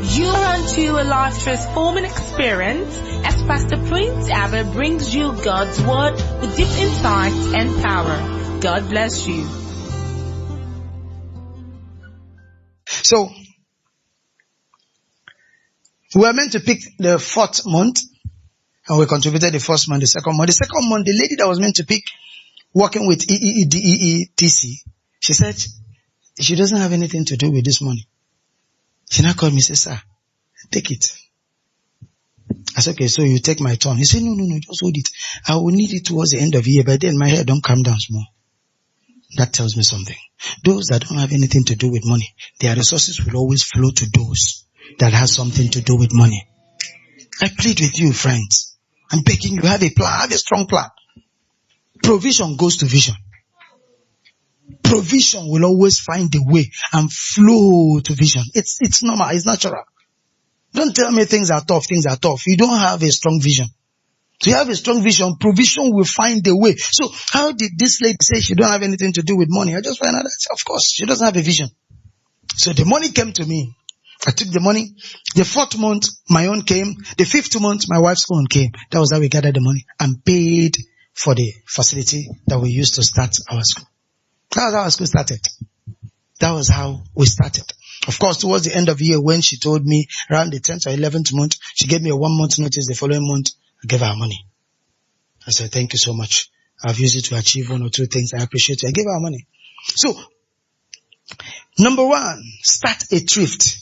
You run to a life transforming experience as Pastor Prince Abah brings you God's Word with deep insight and power. God bless you. So, we were meant to pick the 4th month, and we contributed the 1st month, the 2nd month. The 2nd month, the lady that was meant to pick, working with EEDEETC, she said she doesn't have anything to do with this money. She now called me and said, sir, take it. I said, okay, so you take my turn. He said, no, just hold it. I will need it towards the end of the year, but then my hair don't calm down small. That tells me something. Those that don't have anything to do with money, their resources will always flow to those that have something to do with money. I plead with you, friends. I'm begging you, have a plan, have a strong plan. Provision goes to vision. Provision will always find a way and flow to vision. It's normal, it's natural. Don't tell me things are tough. You don't have a strong vision. So you have a strong vision, provision will find a way. So how did this lady say she don't have anything to do with money? I just find out that, of course, she doesn't have a vision. So the money came to me. I took the money. The 4th month, my own came. The 5th month, my wife's own came. That was how we gathered the money and paid for the facility that we used to start our school. That was how our school started. That was how we started. Of course, towards the end of the year, when she told me around the 10th or 11th month, she gave me a 1 month notice. The following month, I gave her money. I said, thank you so much. I've used it to achieve 1 or 2 things. I appreciate it. I gave her money. So, number 1, start a thrift.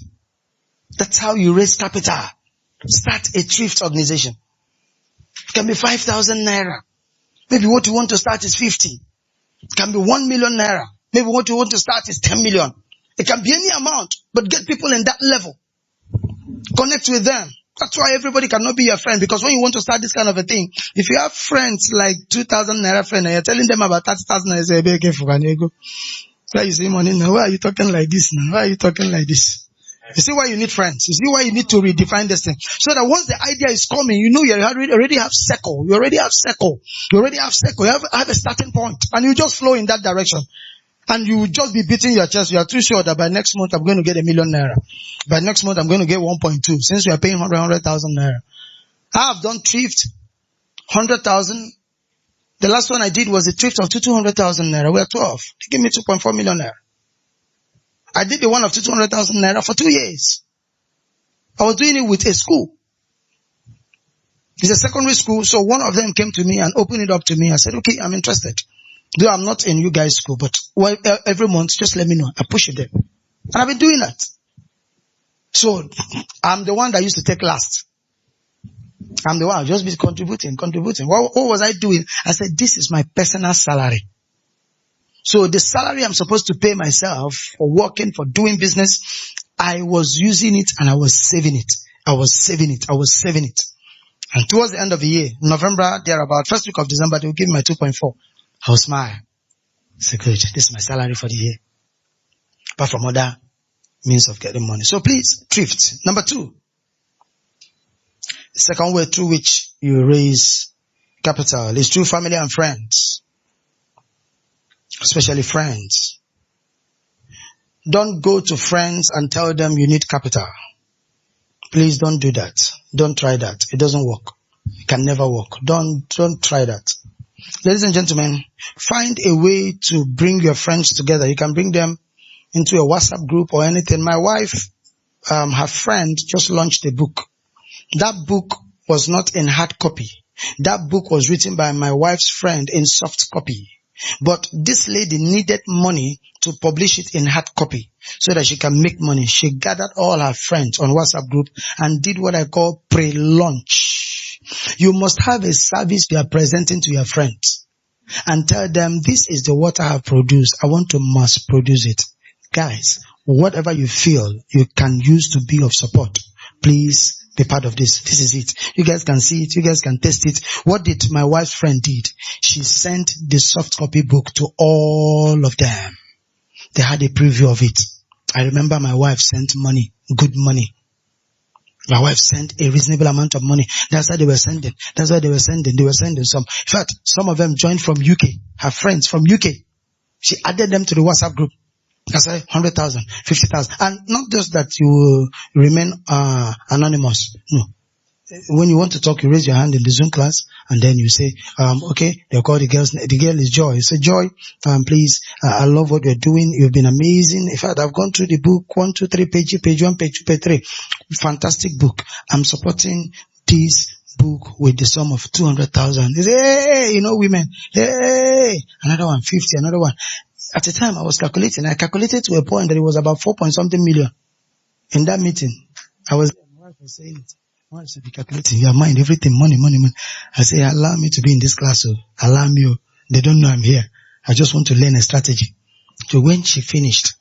That's how you raise capital. Start a thrift organization. It can be 5,000 naira. Maybe what you want to start is 50. It can be 1 million naira. Maybe what you want to start is 10 million. It can be any amount, but get people in that level. Connect with them. That's why everybody cannot be your friend, because when you want to start this kind of a thing, if you have friends like 2,000 naira friend and you're telling them about 30,000 naira, you say, be careful, can you go? Why you say money now? Why are you talking like this now? Why are you talking like this? You see why you need friends. You see why you need to redefine this thing. So that once the idea is coming, you know you already have circle. You already have circle. You have a starting point. And you just flow in that direction. And you will just be beating your chest. You are too sure that by next month I'm going to get 1 million naira. By next month I'm going to get 1.2. Since you are paying 100,000 naira. I have done thrift 100,000. The last one I did was a thrift of 200,000 naira. We are 12. They gave me 2.4 million naira. I did the one of 200,000 naira for 2 years. I was doing it with a school. It's a secondary school, so one of them came to me and opened it up to me. I said, okay, I'm interested. Though I'm not in you guys' school, but every month, just let me know. I push it there. And I've been doing that. So, I'm the one that used to take last. I'm the one I'll just be contributing. What was I doing? I said, this is my personal salary. So the salary I'm supposed to pay myself for working, for doing business, I was using it and I was saving it. And towards the end of the year, November, thereabout, first week of December, they will give me my 2.4. I will smile. Say, good, this is my salary for the year. Apart from other means of getting money. So please, thrift. Number 2. The second way through which you raise capital is through family and friends. Especially friends. Don't go to friends and tell them you need capital. Please don't do that. Don't try that. It doesn't work. It can never work. Don't try that. Ladies and gentlemen, find a way to bring your friends together. You can bring them into a WhatsApp group or anything. My wife, her friend just launched a book. That book was not in hard copy. That book was written by my wife's friend in soft copy. But this lady needed money to publish it in hard copy so that she can make money. She gathered all her friends on WhatsApp group and did what I call pre-launch. You must have a service you are presenting to your friends and tell them, this is the what I have produced. I want to mass produce it. Guys, whatever you feel you can use to be of support, please be part of this. This is it. You guys can see it. You guys can test it. What did my wife's friend did? She sent the soft copy book to all of them. They had a preview of it. I remember my wife sent money, good money. My wife sent a reasonable amount of money. That's why they were sending. They were sending some. In fact, some of them joined from UK. Her friends from UK. She added them to the WhatsApp group. I say 100,000, 50,000. And not just that you will remain anonymous. No. When you want to talk, you raise your hand in the Zoom class, and then you say, okay, they'll call the girl is Joy. You say, Joy, please, I love what you're doing. You've been amazing. In fact, I've gone through the book, 1, 2, 3, page 1, page 2, page 3. Fantastic book. I'm supporting this book with the sum of 200,000. They say, hey, women, hey, another one, 50, another one. At the time I was calculating, I calculated to a point that it was about 4 point something million. In that meeting, my wife was saying it. My wife said, be calculating your mind, everything, money. I say, allow me to be in this class. Allow me. They don't know I'm here. I just want to learn a strategy. So when she finished,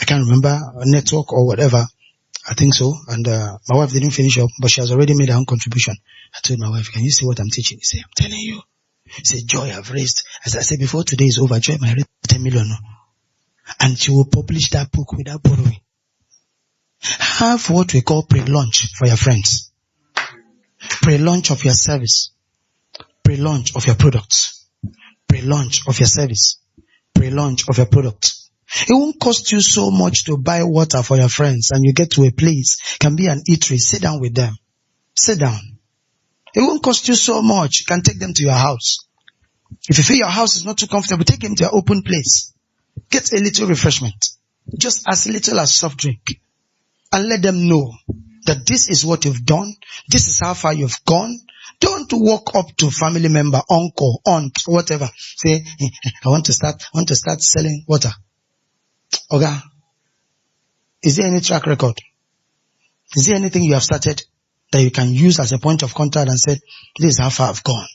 I can't remember, a network or whatever, I think so. And my wife didn't finish up, but she has already made her own contribution. I told my wife, can you see what I'm teaching? He said, I'm telling you. He said, Joy, I've raised. As I said, before today is over, Joy might raise 10 million. And she will publish that book without borrowing. Have what we call pre-launch for your friends. Pre-launch of your service. Pre-launch of your products. Pre-launch of your service. Pre-launch of your product. It won't cost you so much to buy water for your friends, and you get to a place, can be an eatery, sit down with them. Sit down. It won't cost you so much. You can take them to your house. If you feel your house is not too comfortable, take them to an open place. Get a little refreshment. Just as little as soft drink. And let them know that this is what you've done. This is how far you've gone. Don't walk up to family member, uncle, aunt, whatever. Say, I want to start selling water. Okay. Is there any track record? Is there anything you have started that you can use as a point of contact and say, this is how far I've gone.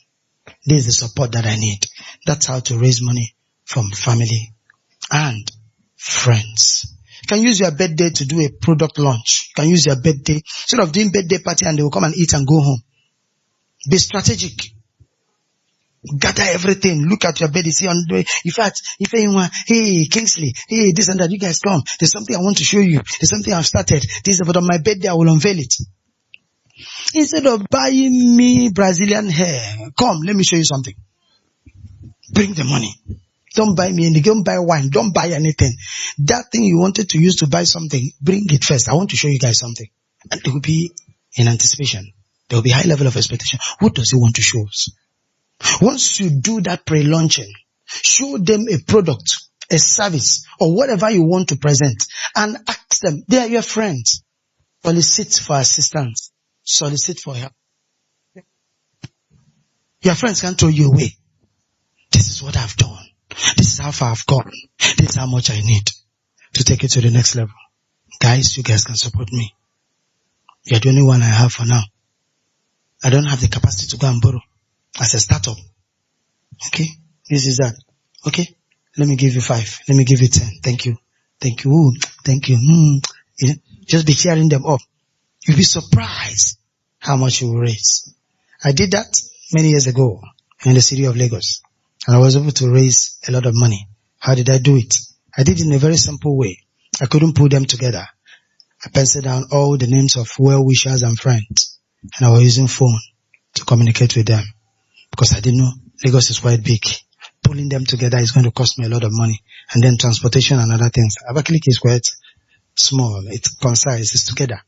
This is the support that I need. That's how to raise money from family and friends. You can use your birthday to do a product launch. You can use your birthday, instead of doing birthday party and they will come and eat and go home. Be strategic. Gather everything. Look at your bed. See on the way. In fact, if anyone, hey, Kingsley, hey, this and that, you guys come. There's something I want to show you. There's something I've started. This is about on my birthday. I will unveil it. Instead of buying me Brazilian hair, come, let me show you something. Bring the money. Don't buy me anything. Don't buy wine. Don't buy anything. That thing you wanted to use to buy something, bring it first. I want to show you guys something. And it will be in anticipation. There will be high level of expectation. What does he want to show us? Once you do that pre-launching, show them a product, a service, or whatever you want to present, and ask them, they are your friends. Solicit for assistance. Solicit for help. Your friends can't throw you away. This is what I've done. This is how far I've gone. This is how much I need to take it to the next level. Guys, you guys can support me. You're the only one I have for now. I don't have the capacity to go and borrow as a startup. Okay? This is that. Okay? Let me give you 5. Let me give you 10. Thank you. Thank you. Ooh, thank you. You know, just be cheering them up. You'll be surprised how much you will raise. I did that many years ago in the city of Lagos. And I was able to raise a lot of money. How did I do it? I did it in a very simple way. I couldn't put them together. I penciled down all the names of well-wishers and friends. And I was using phone to communicate with them. Because I didn't know Lagos is quite big. Pulling them together is going to cost me a lot of money. And then transportation and other things. Abakaliki is quite small. It's concise. It's together.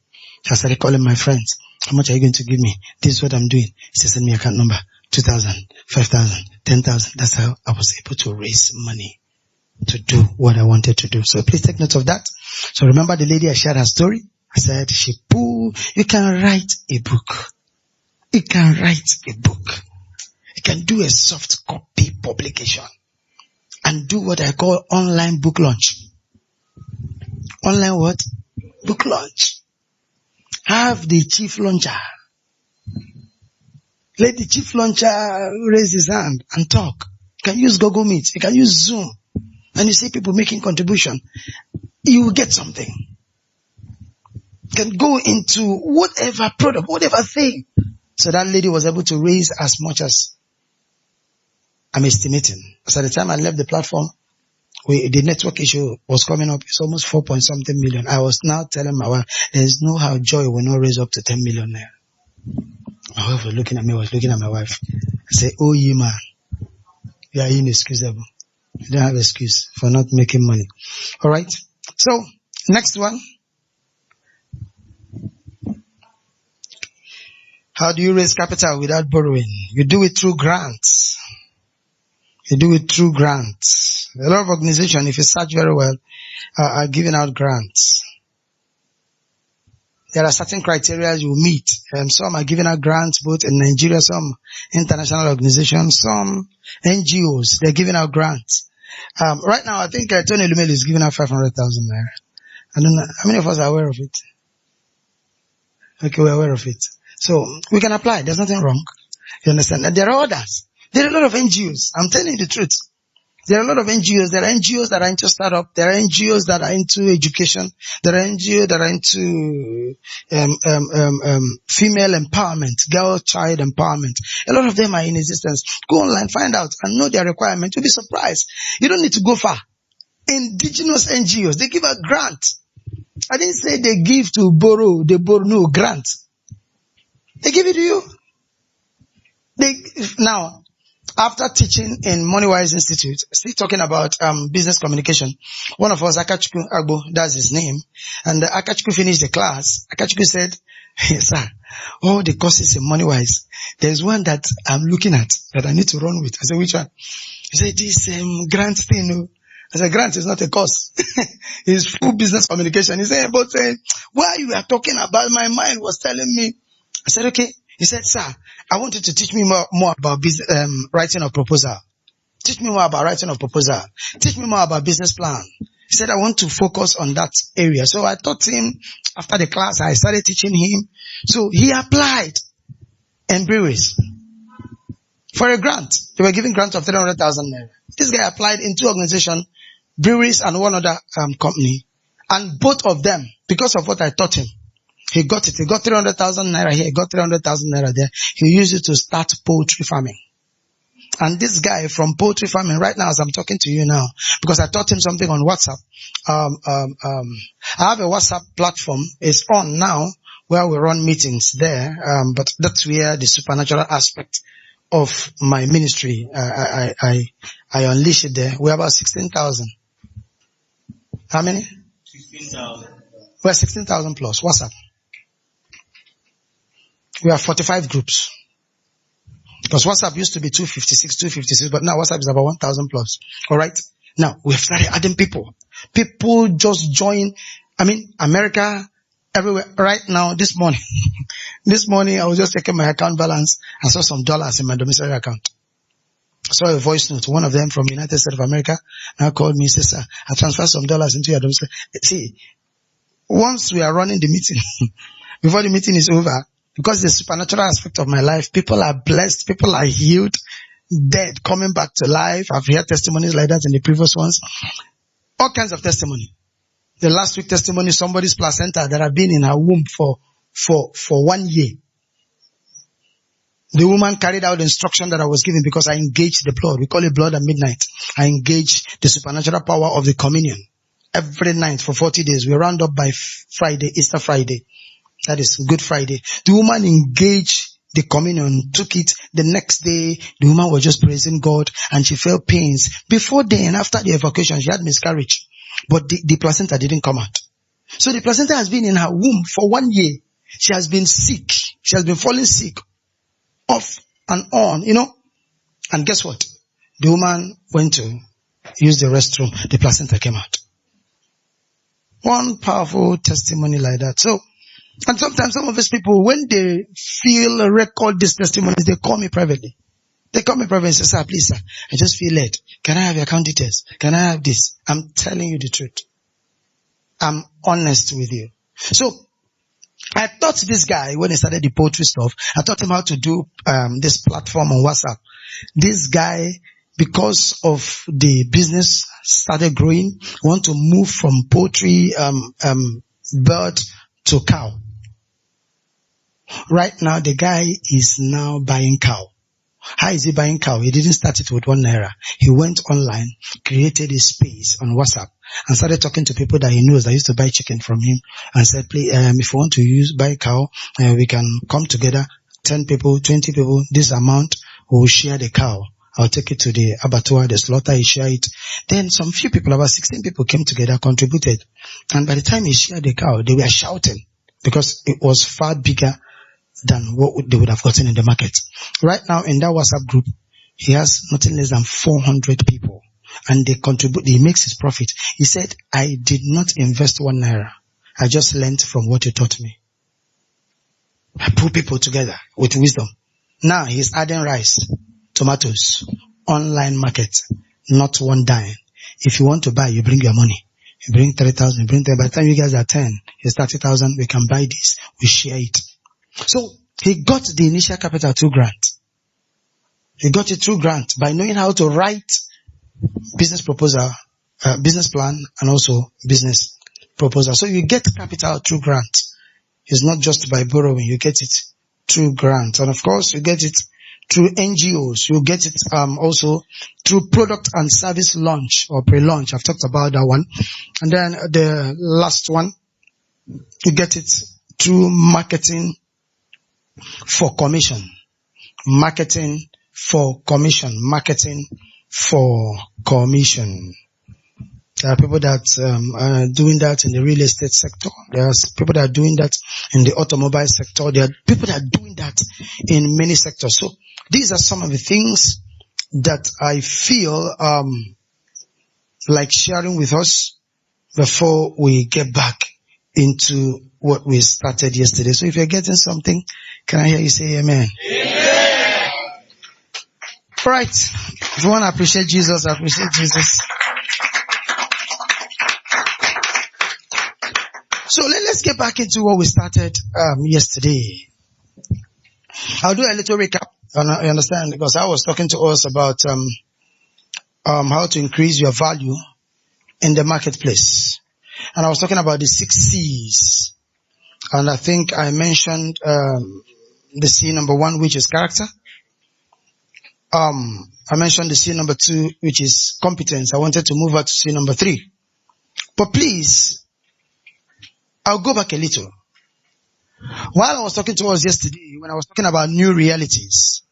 I started calling my friends. How much are you going to give me? This is what I'm doing. He said, send me account number. 2,000, 5,000, 10,000. That's how I was able to raise money to do what I wanted to do. So please take note of that. So remember the lady I shared her story? I said, you can write a book. You can write a book. You can do a soft copy publication and do what I call online book launch. Online what? Book launch. Have the chief launcher. Let the chief launcher raise his hand and talk. You can use Google Meet. You can use Zoom. And you see people making contribution. You will get something. You can go into whatever product, whatever thing. So that lady was able to raise as much as I'm estimating. So at the time I left the platform, the network issue was coming up. It's almost 4 point something million. I was now telling my wife, there's no how Joy will not raise up to 10 million naira. My wife was looking at me, I was looking at my wife. I said, oh, ye man, you are inexcusable. You don't have excuse for not making money. All right. So next one. How do you raise capital without borrowing? You do it through grants. You do it through grants. A lot of organizations, if you search very well, are giving out grants. There are certain criteria you meet. Some are giving out grants both in Nigeria, some international organizations, some NGOs, they're giving out grants. Right now, I think Tony Lumel is giving out 500,000 naira. I don't know. How many of us are aware of it? Okay, we're aware of it. So we can apply. There's nothing wrong. You understand? And there are others. There are a lot of NGOs. I'm telling you the truth. There are a lot of NGOs. There are NGOs that are into startup. There are NGOs that are into education. There are NGOs that are into female empowerment, girl child empowerment. A lot of them are in existence. Go online, find out, and know their requirement. You'll be surprised. You don't need to go far. Indigenous NGOs, they give a grant. I didn't say they give to borrow. They borrow, no, grant. They give it to you. Now, after teaching in MoneyWise Institute, still talking about business communication, one of us, Akachukwu Agbo, that's his name, and Akachukwu finished the class. Akachukwu said, hey, sir, all the courses in MoneyWise, there's one that I'm looking at that I need to run with. I said, which one? He said, this grant thing. No. I said, grant is not a course. It's full business communication. He said, but while you were talking about, my mind was telling me. I said, okay. He said, sir, I want you to teach me more about writing a proposal. Teach me more about writing a proposal. Teach me more about business plan. He said, I want to focus on that area. So I taught him after the class. I started teaching him. So he applied in breweries for a grant. They were giving grants of 300,000 naira. This guy applied in two organizations, breweries and one other company. And both of them, because of what I taught him, he got it. He got 300,000 naira here. He got 300,000 naira there. He used it to start poultry farming. And this guy from poultry farming right now, as I'm talking to you now, because I taught him something on WhatsApp. I have a WhatsApp platform. It's on now where we run meetings there. But that's where the supernatural aspect of my ministry, I unleash it there. We're about 16,000. How many? 16,000. We're 16,000 plus. WhatsApp. We have 45 groups. Because WhatsApp used to be 256, but now WhatsApp is about 1,000 plus. Alright? Now, we've started adding people. People just join. I mean, America, everywhere. Right now, this morning, I was just checking my account balance and saw some dollars in my domiciliary account. I saw a voice note. One of them from United States of America now called me and said, sir, I transferred some dollars into your domiciliary. See, once we are running the meeting, before the meeting is over, because the supernatural aspect of my life, people are blessed, people are healed, dead, coming back to life. I've heard testimonies like that in the previous ones. All kinds of testimony. The last week testimony, somebody's placenta that had been in her womb for 1 year. The woman carried out the instruction that I was given because I engaged the blood. We call it blood at midnight. I engaged the supernatural power of the communion. Every night for 40 days. We round up by Friday, Easter Friday. That is Good Friday. The woman engaged the communion, took it. The next day, the woman was just praising God and she felt pains. Before then, after the evacuation, she had miscarriage. But the placenta didn't come out. So the placenta has been in her womb for 1 year. She has been sick. She has been falling sick. Off and on, And guess what? The woman went to use the restroom. The placenta came out. One powerful testimony like that. So, and sometimes some of these people, when they feel record these testimonies, they call me privately. They call me privately and say, sir, please, sir, I just feel led. Can I have your account details? Can I have this? I'm telling you the truth. I'm honest with you. So, I taught this guy when he started the poetry stuff. I taught him how to do this platform on WhatsApp. This guy, because of the business started growing, want to move from poultry bird to cow. Right now, the guy is now buying cow. How is he buying cow? He didn't start it with 1 naira. He went online, created a space on WhatsApp, and started talking to people that he knows that used to buy chicken from him, and said, please, if you want to buy cow, we can come together, 10 people, 20 people, this amount, we will share the cow. I'll take it to the abattoir, the slaughter, he share it. Then some few people, about 16 people came together, contributed. And by the time he shared the cow, they were shouting because it was far bigger than what they would have gotten in the market. Right now in that WhatsApp group, he has nothing less than 400 people. And they contribute, he makes his profit. He said, I did not invest 1 naira. I just learned from what you taught me. I put people together with wisdom. Now he's adding rice, tomatoes, online market, not 1 dime. If you want to buy, you bring your money. You bring 3,000, you bring 10. By the time you guys are 10, it's 30,000. We can buy this. We share it. So he got the initial capital through grant. He got it through grant by knowing how to write business proposal, business plan, and also business proposal. So you get capital through grant. It's not just by borrowing. You get it through grant. And of course, you get it through NGOs. You get it also through product and service launch or pre-launch. I've talked about that one. And then the last one, you get it through marketing for commission. Marketing for commission. Marketing for commission. There are people that are doing that in the real estate sector. There are people that are doing that in the automobile sector. There are people that are doing that in many sectors. So these are some of the things that I feel like sharing with us before we get back into what we started yesterday. So if you're getting something, can I hear you say amen? Amen. Right. If you want to appreciate Jesus, appreciate Jesus. So let's get back into what we started yesterday. I'll do a little recap. You understand? Because I was talking to us about how to increase your value in the marketplace. And I was talking about the 6 C's. And I think I mentioned the C number 1, which is character. I mentioned the C number 2, which is competence. I wanted to move on to C number 3. But please, I'll go back a little. While I was talking to us yesterday, when I was talking about new realities,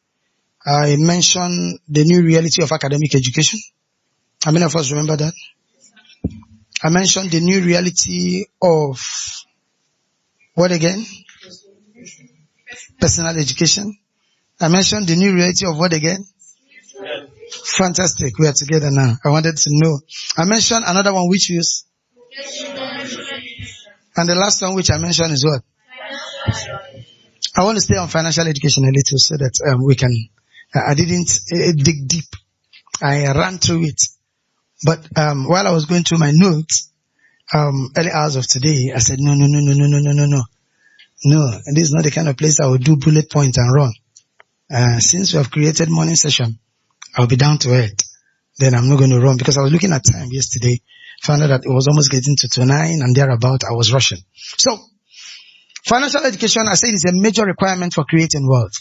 I mentioned the new reality of academic education. How many of us remember that? I mentioned the new reality of what again? Personal education. I mentioned the new reality of what again? Fantastic. We are together now. I wanted to know. I mentioned another one which is? And the last one which I mentioned is what? I want to stay on financial education a little so that we can, I didn't dig deep. I ran through it. But while I was going through my notes, early hours of today, I said, no. No, this is not the kind of place I would do bullet point and run. Since we have created morning session, I'll be down to earth. Then I'm not going to run because I was looking at time yesterday, found out that it was almost getting to 9 and thereabout. I was rushing. So, financial education, I said, is a major requirement for creating wealth.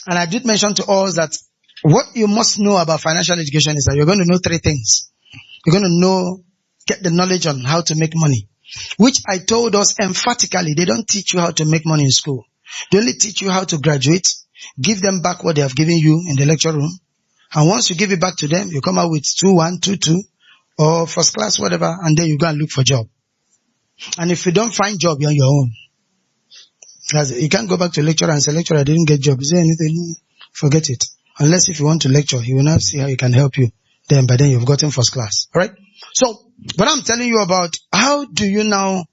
And I did mention to us that what you must know about financial education is that you're going to know 3 things. You're going to get the knowledge on how to make money, which I told us emphatically, they don't teach you how to make money in school. They only teach you how to graduate, give them back what they have given you in the lecture room. And once you give it back to them, you come out with 2-1, 2-2, or first class, whatever, and then you go and look for a job. And if you don't find job, you're on your own. You can't go back to lecturer and say, lecturer, I didn't get job. Is there anything? Forget it. Unless if you want to lecture, he will not see how he can help you. Then by then you've gotten first class. Alright? So, what I'm telling you about, how do you now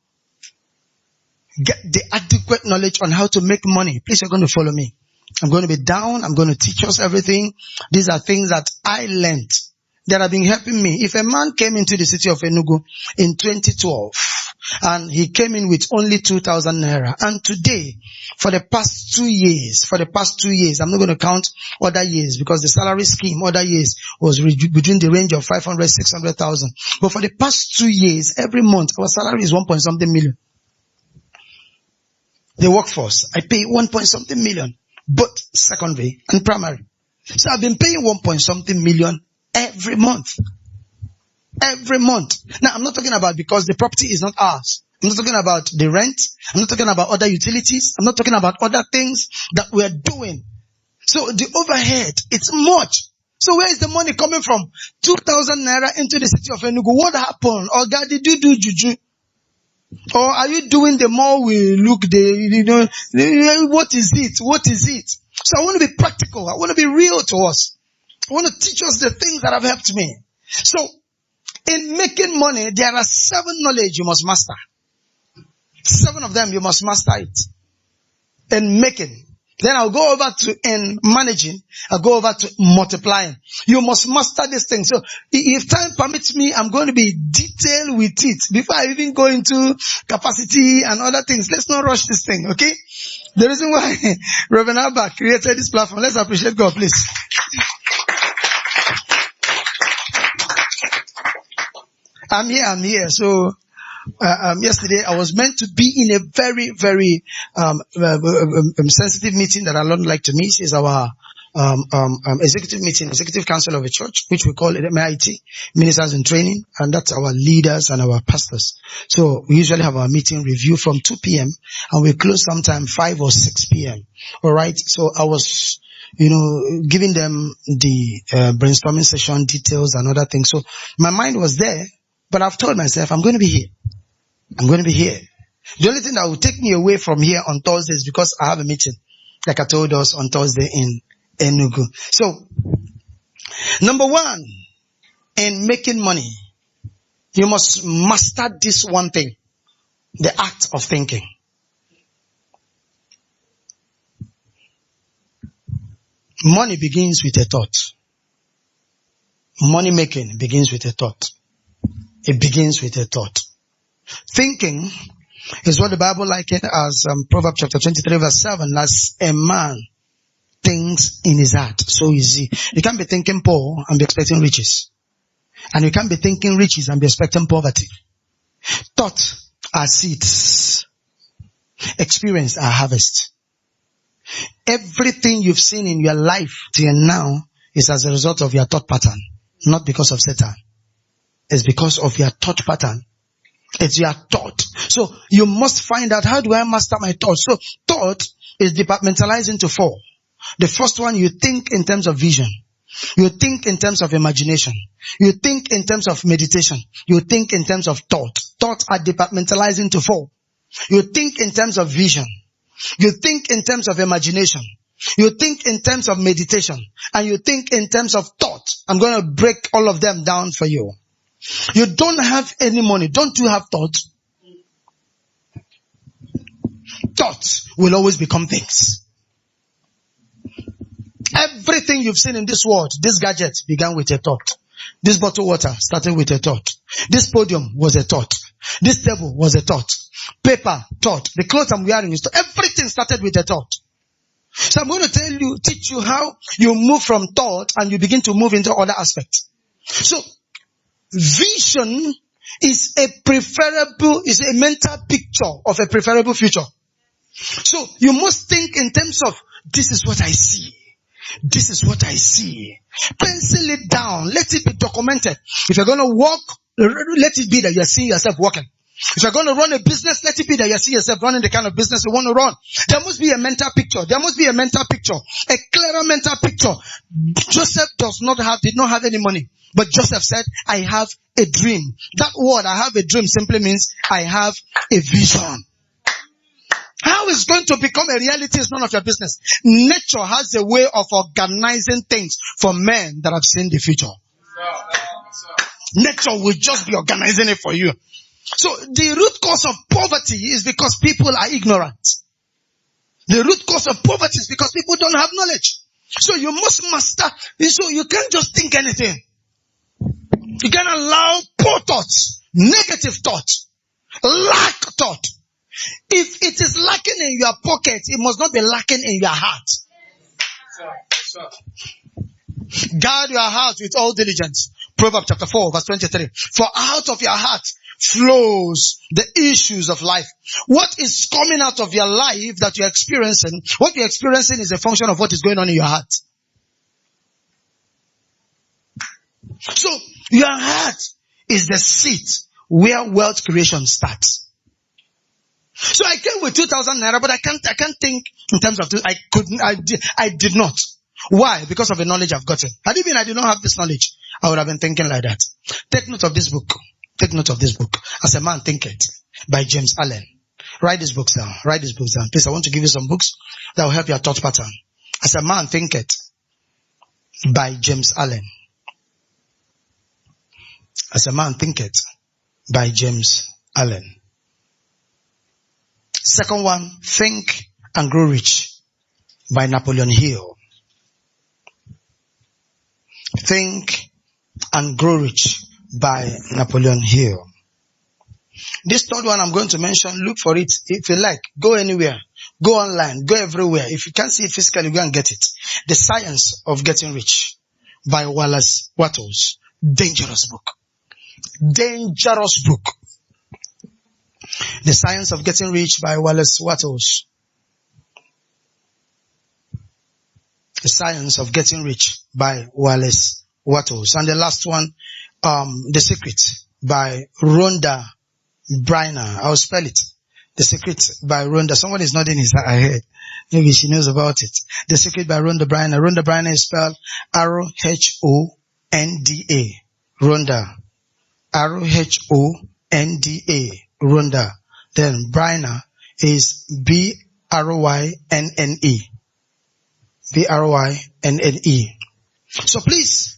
get the adequate knowledge on how to make money? Please, you're going to follow me. I'm going to be down. I'm going to teach us everything. These are things that I learned that have been helping me. If a man came into the city of Enugu in 2012 and he came in with only 2,000 naira, and today, for the past 2 years, I'm not going to count other years because the salary scheme other years was between the range of 500, 600,000. But for the past 2 years, every month, our salary is 1 point something million. The workforce, I pay 1 point something million, both secondary and primary. So I've been paying 1 point something million every month. Every month. Now, I'm not talking about because the property is not ours. I'm not talking about the rent. I'm not talking about other utilities. I'm not talking about other things that we are doing. So the overhead, it's much. So where is the money coming from? 2,000 naira into the city of Enugu. What happened? Or God, did you do juju? Or are you doing the more we look, what is it? What is it? So I want to be practical. I want to be real to us. I want to teach us the things that have helped me. So, in making money, there are 7 knowledge you must master. 7 of them, you must master it. In making. Then I'll go over to in managing. I'll go over to multiplying. You must master this thing. So if time permits me, I'm going to be detailed with it before I even go into capacity and other things. Let's not rush this thing, okay? The reason why Reverend Abah created this platform, let's appreciate God, please. I'm here. So yesterday I was meant to be in a very, very sensitive meeting that I don't like to miss. Is our executive meeting, executive council of a church, which we call it MIT, Ministers in Training, and that's our leaders and our pastors. So we usually have our meeting review from 2 p.m. and we close sometime 5 or 6 p.m. All right. So I was, giving them the brainstorming session details and other things. So my mind was there, but I've told myself I'm going to be here. I'm going to be here. The only thing that will take me away from here on Thursday is because I have a meeting, like I told us on Thursday in Enugu. So, number 1, in making money, you must master this one thing, the act of thinking. Money begins with a thought. Money making begins with a thought. It begins with a thought. Thinking is what the Bible likened as Proverbs chapter 23 verse 7, as a man thinks in his heart. So easy. You can't be thinking poor and be expecting riches. And you can't be thinking riches and be expecting poverty. Thoughts are seeds. Experience are harvest. Everything you've seen in your life till now is as a result of your thought pattern, not because of Satan. It's because of your thought pattern. It's your thought. So you must find out, how do I master my thoughts? So thought is departmentalized into 4. The first one, you think in terms of vision. You think in terms of imagination. You think in terms of meditation. You think in terms of thought. Thoughts are departmentalized into 4. You think in terms of vision. You think in terms of imagination. You think in terms of meditation. And you think in terms of thought. I'm going to break all of them down for you. You don't have any money. Don't you have thoughts? Thoughts will always become things. Everything you've seen in this world, this gadget began with a thought. This bottled water started with a thought. This podium was a thought. This table was a thought. Paper, thought. The clothes I'm wearing is thought. Everything started with a thought. So I'm going to teach you how you move from thought and you begin to move into other aspects. So, vision is a mental picture of a preferable future. So you must think in terms of, this is what I see. This is what I see. Pencil it down. Let it be documented. If you're going to walk, let it be that you're seeing yourself walking. If you're going to run a business, let it be that you see yourself running the kind of business you want to run. There must be a mental picture. There must be a mental picture. A clearer mental picture. Joseph did not have any money. But Joseph said, I have a dream. That word, I have a dream, simply means I have a vision. How it's going to become a reality is none of your business. Nature has a way of organizing things for men that have seen the future. Nature will just be organizing it for you. So the root cause of poverty is because people are ignorant. The root cause of poverty is because people don't have knowledge. So you must master. So you can't just think anything. You can't allow poor thoughts, negative thoughts, lack thought. If it is lacking in your pocket, it must not be lacking in your heart. Guard your heart with all diligence. Proverbs chapter 4 verse 23. For out of your heart flows the issues of life. What is coming out of your life that you're experiencing, what you're experiencing is a function of what is going on in your heart. So, your heart is the seat where wealth creation starts. So I came with 2,000 naira, but I can't think in terms of, I did not. Why? Because of the knowledge I've gotten. Had it been I did not have this knowledge, I would have been thinking like that. Take note of this book. Take note of this book. As a Man Thinketh by James Allen. Write these books down. Write these books down. Please, I want to give you some books that will help your thought pattern. As a Man Thinketh by James Allen. As a Man Thinketh by James Allen. Second one, Think and Grow Rich by Napoleon Hill. Think and Grow Rich by Napoleon Hill. This third one I'm going to mention, look for it. If you like, go anywhere. Go online. Go everywhere. If you can't see it physically, go and get it. The Science of Getting Rich by Wallace Wattles. Dangerous book. Dangerous book. The Science of Getting Rich by Wallace Wattles. The Science of Getting Rich by Wallace Wattles. And the last one, The Secret by Rhonda Briner. I'll spell it. The Secret by Rhonda. Someone is nodding his head. Maybe she knows about it. The Secret by Rhonda Briner. Rhonda Briner is spelled R-O-H-O-N-D-A. Rhonda. R-O-H-O-N-D-A. Rhonda. Then Briner is B-R-Y-N-N-E. B-R-Y-N-N-E. So please,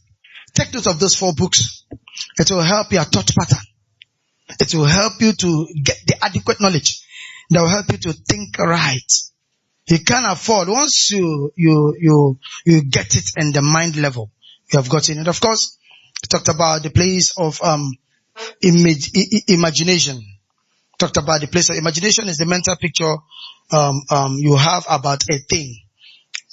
take note of those 4 books. It will help your thought pattern. It will help you to get the adequate knowledge that will help you to think right. You can't afford, once you get it in the mind level, you have gotten it. Of course, we talked about the place of imagination. Talked about the place of imagination is the mental picture you have about a thing.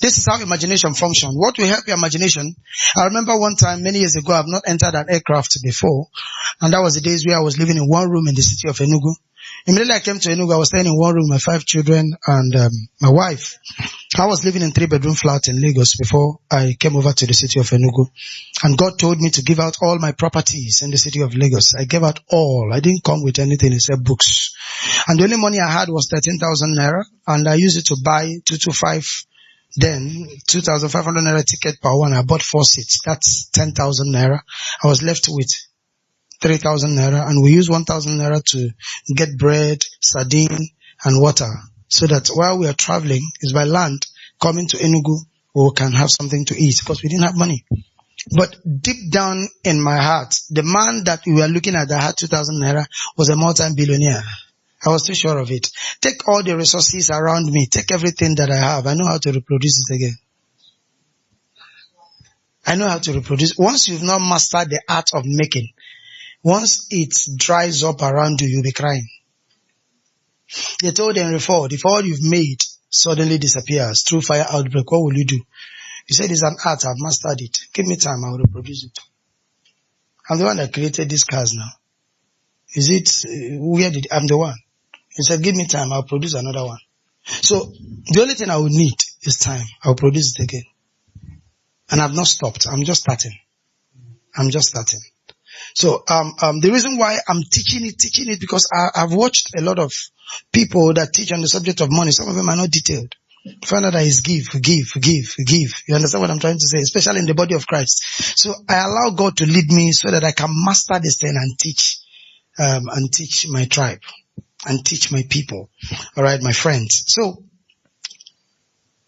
This is how imagination functions. What will help your imagination? I remember one time many years ago, I've not entered an aircraft before, and that was the days where I was living in one room in the city of Enugu. Immediately I came to Enugu, I was staying in one room with my 5 children and my wife. I was living in 3-bedroom flat in Lagos before I came over to the city of Enugu. And God told me to give out all my properties in the city of Lagos. I gave out all. I didn't come with anything except books. And the only money I had was 13,000 naira, and I used it to buy 225. Then 2,500 naira ticket per one. I bought 4 seats. That's 10,000 naira. I was left with 3,000 naira, and we used 1,000 naira to get bread, sardine, and water, so that while we are traveling, is by land, coming to Enugu, we can have something to eat, because we didn't have money. But deep down in my heart, the man that we were looking at that had 2,000 naira was a multi-billionaire. I was too sure of it. Take all the resources around me. Take everything that I have. I know how to reproduce it again. I know how to reproduce. Once you've not mastered the art of making, once it dries up around you, you'll be crying. They told Henry Ford, if all you've made suddenly disappears through fire outbreak, what will you do? He said, it's an art. I've mastered it. Give me time. I will reproduce it. I'm the one that created these cars now. Is it, I'm the one. He said, give me time, I'll produce another one. So, the only thing I would need is time. I'll produce it again. And I've not stopped. I'm just starting. So, the reason why I'm teaching it, because I've watched a lot of people that teach on the subject of money. Some of them are not detailed. Find out that is give. You understand what I'm trying to say? Especially in the body of Christ. So, I allow God to lead me so that I can master this thing and teach my tribe. And teach my people. Alright, my friends. So,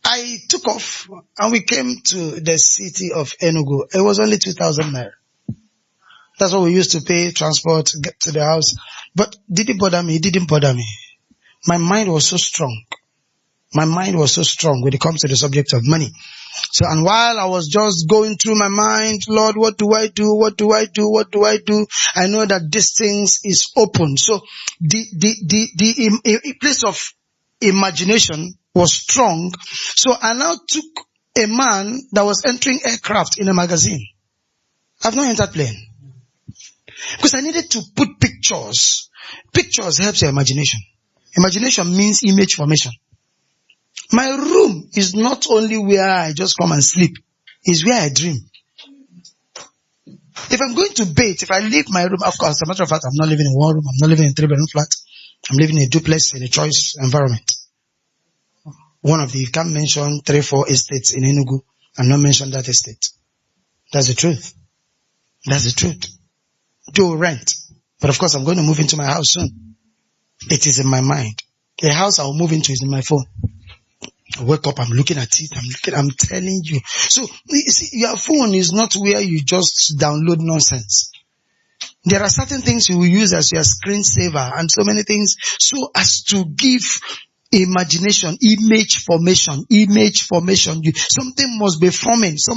I took off and we came to the city of Enugu. It was only 2,000 naira. That's what we used to pay transport, get to the house. But did it bother me? It didn't bother me. My mind was so strong. My mind was so strong when it comes to the subject of money. So, and while I was just going through my mind, Lord, what do I do? What do I do? What do I do? I know that this things is open. So, the place of imagination was strong. So, I now took a man that was entering aircraft in a magazine. I've not entered plane. Because I needed to put pictures. Pictures helps your imagination. Imagination means image formation. My room is not only where I just come and sleep. It's where I dream. If I'm going to bathe, if I leave my room, of course, as a matter of fact, I'm not living in one room. I'm not living in a 3-bedroom flat. I'm living in a duplex in a choice environment. One of the, you can't mention 3-4 estates in Enugu and not mention that estate. That's the truth. That's the truth. Do rent. But of course, I'm going to move into my house soon. It is in my mind. The house I'll move into is in my phone. I wake up, I'm looking at it, I'm telling you. So, you see, your phone is not where you just download nonsense. There are certain things you will use as your screensaver and so many things so as to give imagination, image formation. Something must be forming. So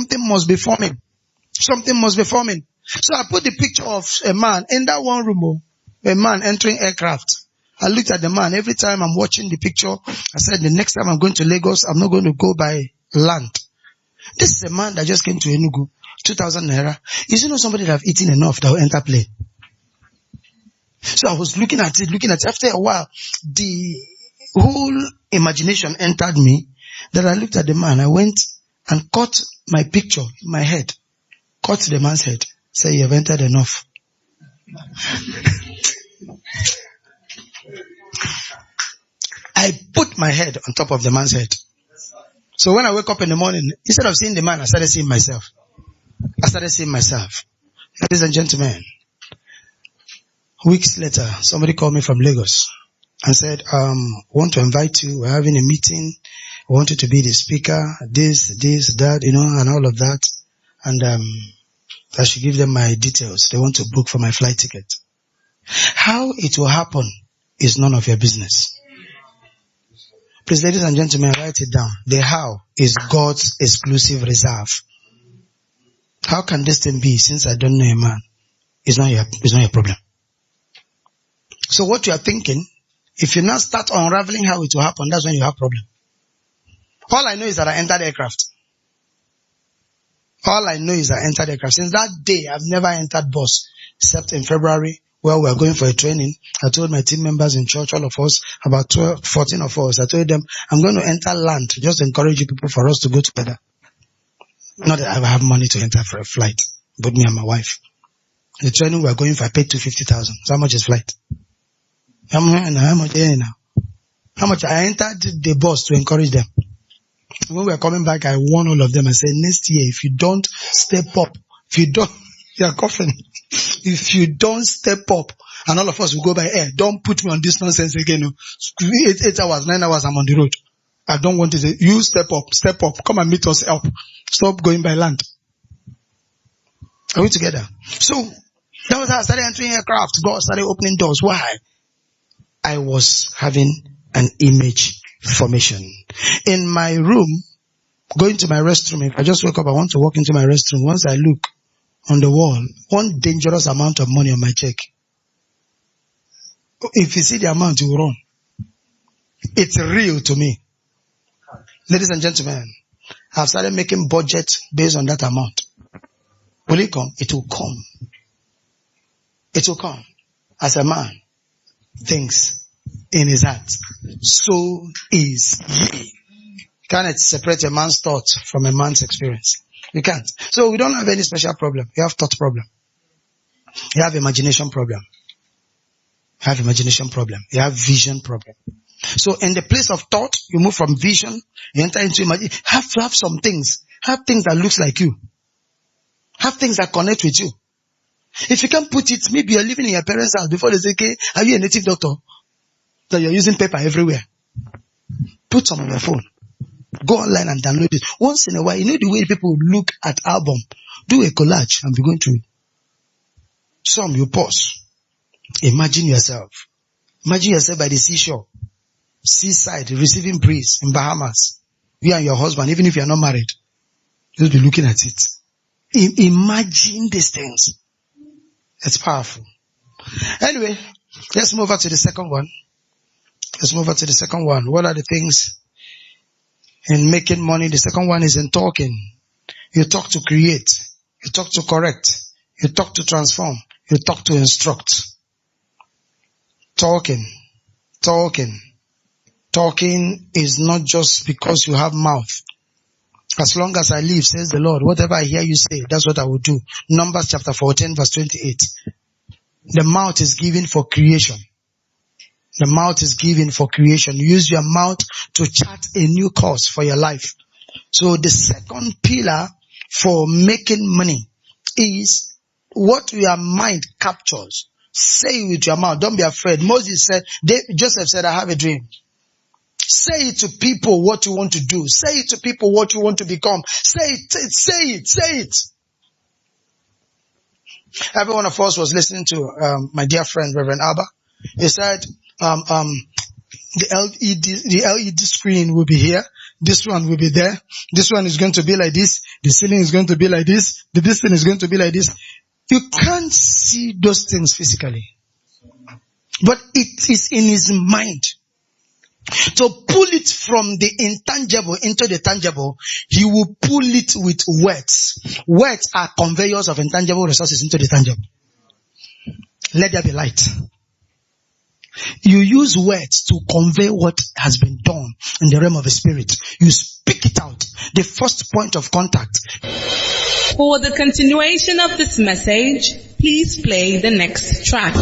I put the picture of a man in that one room, a man entering aircraft. I looked at the man. Every time I'm watching the picture, I said, the next time I'm going to Lagos, I'm not going to go by land. This is a man that just came to Enugu, 2,000 naira. Is you know somebody that have eaten enough that will enter plane? So I was looking at it. After a while, the whole imagination entered me that I looked at the man. I went and cut my picture in my head. Cut the man's head. Say, you have entered enough. I put my head on top of the man's head. So when I wake up in the morning, instead of seeing the man, I started seeing myself. Ladies and gentlemen, weeks later, somebody called me from Lagos and said, want to invite you. We're having a meeting. We want you to be the speaker, this, that, and all of that. And I should give them my details. They want to book for my flight ticket. How it will happen is none of your business. Please, ladies and gentlemen, write it down. The how is God's exclusive reserve. How can this thing be since I don't know a man? It's not your problem. So what you are thinking, if you now start unraveling how it will happen, that's when you have problem. All I know is that I entered aircraft. Since that day, I've never entered bus, except in February, where we are going for a training. I told my team members in church, all of us, about 14 of us, I told them, I'm going to enter land, just encourage you people for us to go together. Not that I have money to enter for a flight, but me and my wife. The training we are going for, I paid 250,000. So how much is flight? How much? I entered the bus to encourage them. When we are coming back, I warned all of them. I said, next year, if you don't step up, you are coughing. If you don't step up, and all of us will go by air, don't put me on this nonsense again. 8 hours, 9 hours, I'm on the road. I don't want to say, you step up, come and meet us up. Stop going by land. Are we together? So, that was how I started entering aircraft. God started opening doors. Why? I was having an image formation. In my room, going to my restroom, if I just wake up, I want to walk into my restroom. Once I look on the wall, one dangerous amount of money on my check. If you see the amount, you will run. It's real to me. Ladies and gentlemen, I've started making budget based on that amount. Will it come? It will come. It will come. As a man thinks in his heart, so is he. Can it separate a man's thought from a man's experience? You can't. So we don't have any special problem. You have thought problem. You have imagination problem. You have imagination problem. You have vision problem. So in the place of thought, you move from vision, you enter into imagination. Have some things. Have things that looks like you. Have things that connect with you. If you can't put it, maybe you're living in your parents' house before they say, okay, are you a native doctor? That you're using paper everywhere. Put some on your phone. Go online and download it. Once in a while, you know the way people look at album. Do a collage and be going through it. Some you pause. Imagine yourself. Imagine yourself by the seashore. Seaside, receiving breeze in Bahamas. You and your husband, even if you are not married. Just be looking at it. Imagine these things. It's powerful. Anyway, let's move on to the second one. What are the things in making money? The second one is in talking. You talk to create. You talk to correct. You talk to transform. You talk to instruct. Talking is not just because you have mouth. As long as I live, says the Lord, whatever I hear you say, that's what I will do. Numbers chapter 14, verse 28. The mouth is given for creation. The mouth is given for creation. Use your mouth to chart a new course for your life. So the second pillar for making money is what your mind captures. Say it with your mouth. Don't be afraid. Joseph said, I have a dream. Say it to people what you want to do. Say it to people what you want to become. Say it. Every one of us was listening to my dear friend, Reverend Abah. He said, the LED screen will be here. This one will be there. This one is going to be like this. The ceiling is going to be like this. This thing is going to be like this. You can't see those things physically. But it is in his mind. To pull it from the intangible into the tangible, he will pull it with words. Words are conveyors of intangible resources into the tangible. Let there be light. You use words to convey what has been done in the realm of the spirit. You speak it out. The first point of contact. For the continuation of this message, please play the next track.